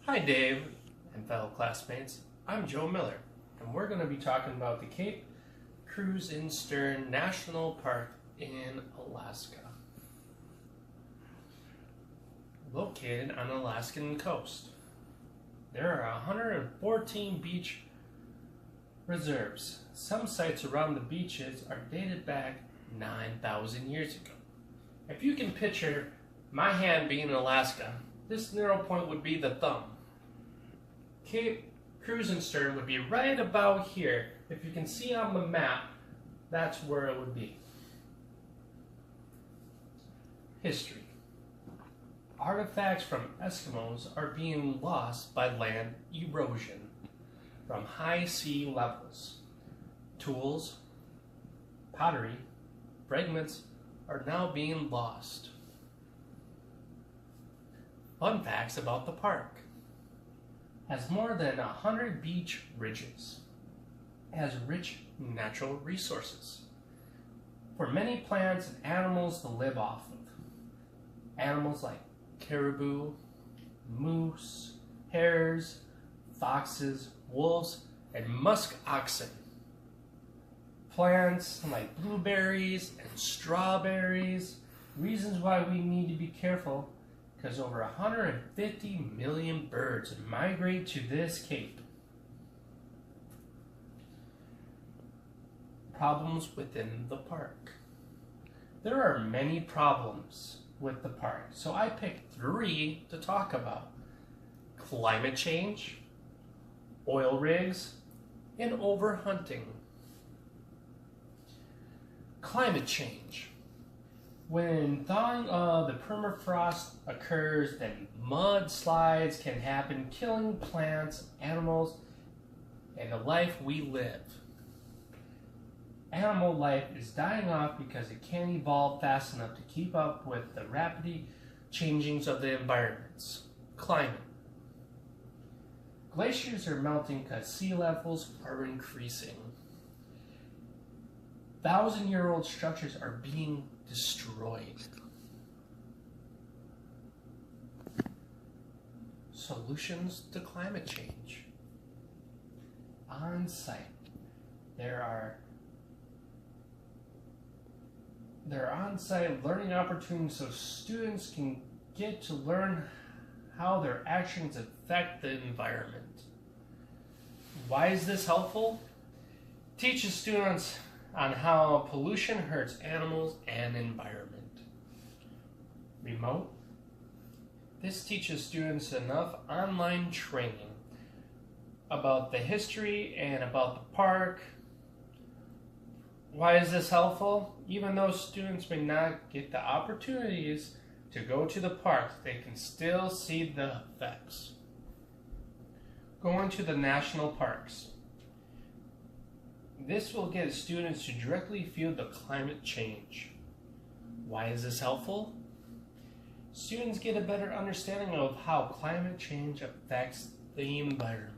Hi Dave and fellow classmates, I'm Joe Miller and we're going to be talking about the Cape Krusenstern National Park in Alaska. Located on the Alaskan coast, there are 114 beach reserves. Some sites around the beaches are dated back 9,000 years ago. If you can picture my hand being in Alaska, this narrow point would be the thumb. Cape Krusenstern would be right about here. If you can see on the map, that's where it would be. History. Artifacts from Eskimos are being lost by land erosion from high sea levels. Tools, pottery, fragments are now being lost. Fun facts about the park. Has more than 100 beach ridges. Has rich natural resources for many plants and animals to live off of. Animals like caribou, moose, hares, foxes, wolves, and musk oxen. Plants like blueberries and strawberries. Reasons why we need to be careful, because over 150 million birds migrate to this cape. Problems within the park. There are many problems with the park, so I picked 3 to talk about. Climate change, oil rigs, and overhunting. Climate change. When thawing of the permafrost occurs, then mudslides can happen, killing plants, animals, and the life we live. Animal life is dying off because it can't evolve fast enough to keep up with the rapidly changings of the environments. Climate. Glaciers are melting because sea levels are increasing. 1,000-year-old structures are being destroyed. Solutions to climate change. On site, there are on-site learning opportunities so students can get to learn how their actions affect the environment. Why is this helpful? Teaches students on how pollution hurts animals and environment. Remote. This teaches students enough online training about the history and about the park. Why is this helpful? Even though students may not get the opportunities to go to the park, they can still see the effects. Going to the national parks. This will get students to directly feel the climate change. Why is this helpful? Students get a better understanding of how climate change affects the environment.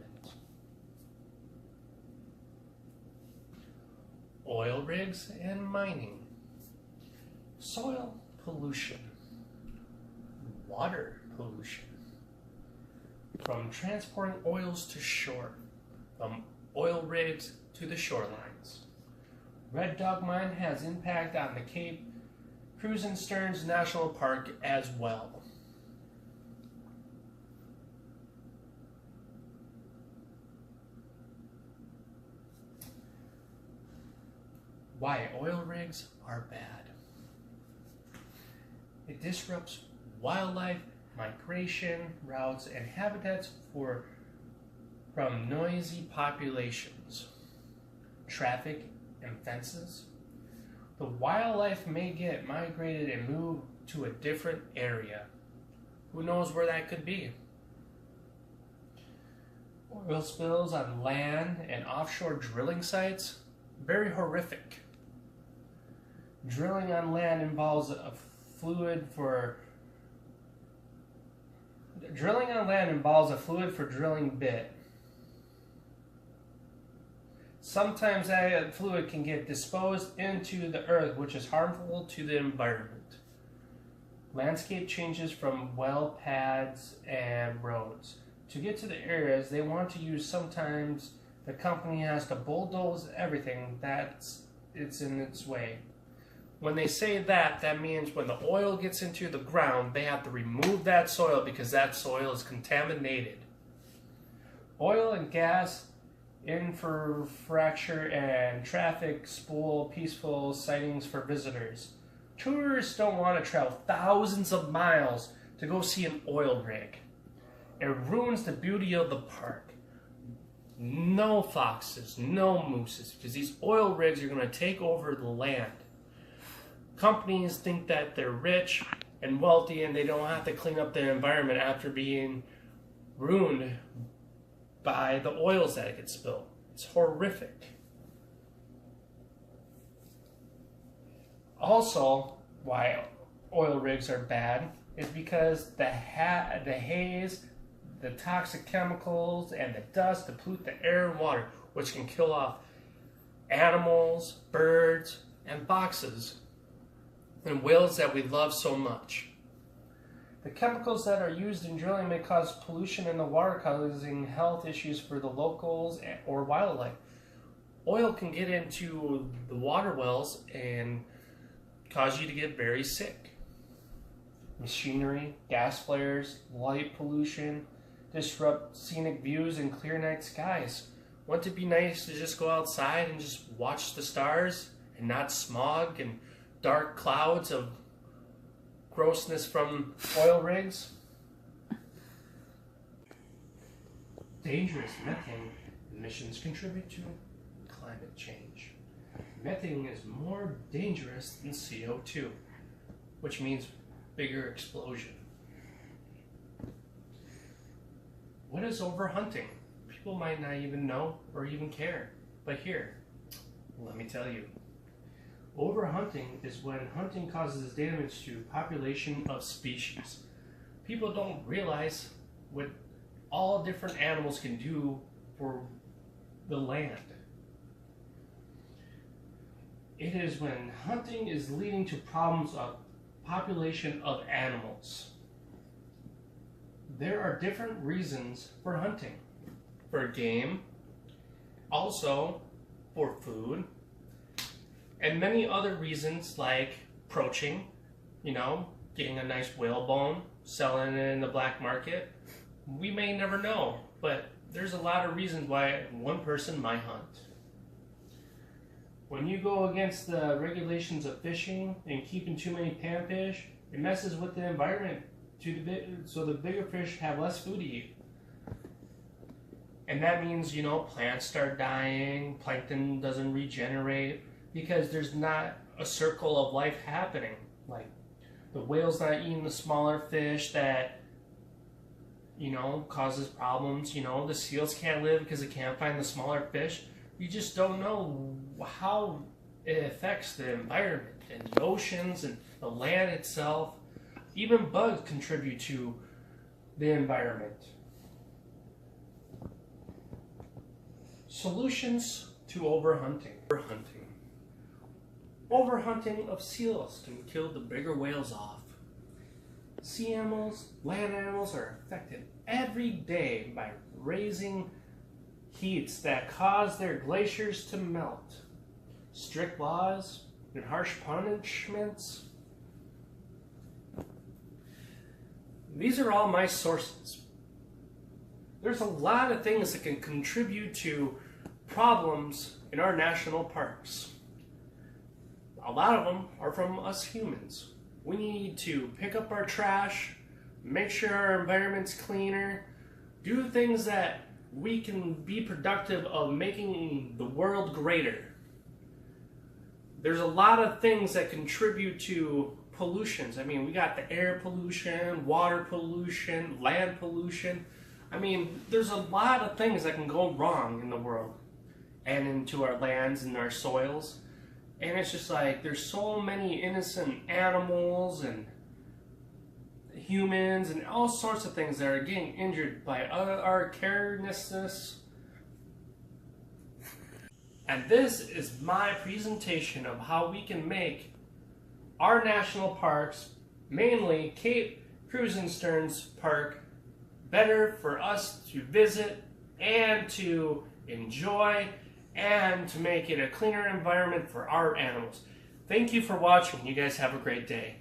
Oil rigs and mining. Soil pollution. Water pollution. From transporting oils to shore. From oil rigs to the shorelines. Red Dog Mine has impact on the Cape Krusenstern National Park as well. Why oil rigs are bad. It disrupts wildlife migration routes and habitats from noisy populations, traffic, and fences. The wildlife may get migrated and move to a different area. Who knows where that could be? Oil spills on land and offshore drilling sites, very horrific. Drilling on land involves a fluid for drilling bit. Sometimes that fluid can get disposed into the earth, which is harmful to the environment. Landscape changes from well pads and roads to get to the areas they want to use, sometimes the company has to bulldoze everything it's in its way. When they say that, that means when the oil gets into the ground, they have to remove that soil because that soil is contaminated. Oil and gas, infrastructure, and traffic spoil peaceful sightings for visitors. Tourists don't want to travel thousands of miles to go see an oil rig. It ruins the beauty of the park. No foxes, no mooses, because these oil rigs are going to take over the land. Companies think that they're rich and wealthy and they don't have to clean up the environment after being ruined by the oils that get spilled. It's horrific. Also, why oil rigs are bad is because the haze, the toxic chemicals, and the dust to pollute the air and water, which can kill off animals, birds, and foxes, and whales that we love so much. The chemicals that are used in drilling may cause pollution in the water, causing health issues for the locals or wildlife. Oil can get into the water wells and cause you to get very sick. Machinery, gas flares, light pollution disrupt scenic views and clear night skies. Wouldn't it be nice to just go outside and just watch the stars and not smog and dark clouds of grossness from oil rigs? Dangerous methane emissions contribute to climate change. Methane is more dangerous than CO2, which means bigger explosion. What is overhunting? People might not even know or even care, but here, let me tell you. Overhunting is when hunting causes damage to population of species. People don't realize what all different animals can do for the land. It is when hunting is leading to problems of population of animals. There are different reasons for hunting. For game, also for food, and many other reasons like poaching, getting a nice whalebone, selling it in the black market. We may never know, but there's a lot of reasons why one person might hunt. When you go against the regulations of fishing and keeping too many panfish, it messes with the environment so the bigger fish have less food to eat. And that means, plants start dying, plankton doesn't regenerate, because there's not a circle of life happening. Like, the whale's not eating the smaller fish that, causes problems. The seals can't live because they can't find the smaller fish. You just don't know how it affects the environment and the oceans and the land itself. Even bugs contribute to the environment. Solutions to overhunting. Overhunting of seals can kill the bigger whales off. Sea animals, land animals are affected every day by raising heats that cause their glaciers to melt. Strict laws and harsh punishments. These are all my sources. There's a lot of things that can contribute to problems in our national parks. A lot of them are from us humans. We need to pick up our trash, make sure our environment's cleaner, do things that we can be productive of making the world greater. There's a lot of things that contribute to pollutions. We got the air pollution, water pollution, land pollution. There's a lot of things that can go wrong in the world and into our lands and our soils. And it's just like, there's so many innocent animals and humans and all sorts of things that are getting injured by our carelessness. And this is my presentation of how we can make our national parks, mainly Cape Krusenstern's park, better for us to visit and to enjoy and to make it a cleaner environment for our animals. Thank you for watching. You guys have a great day.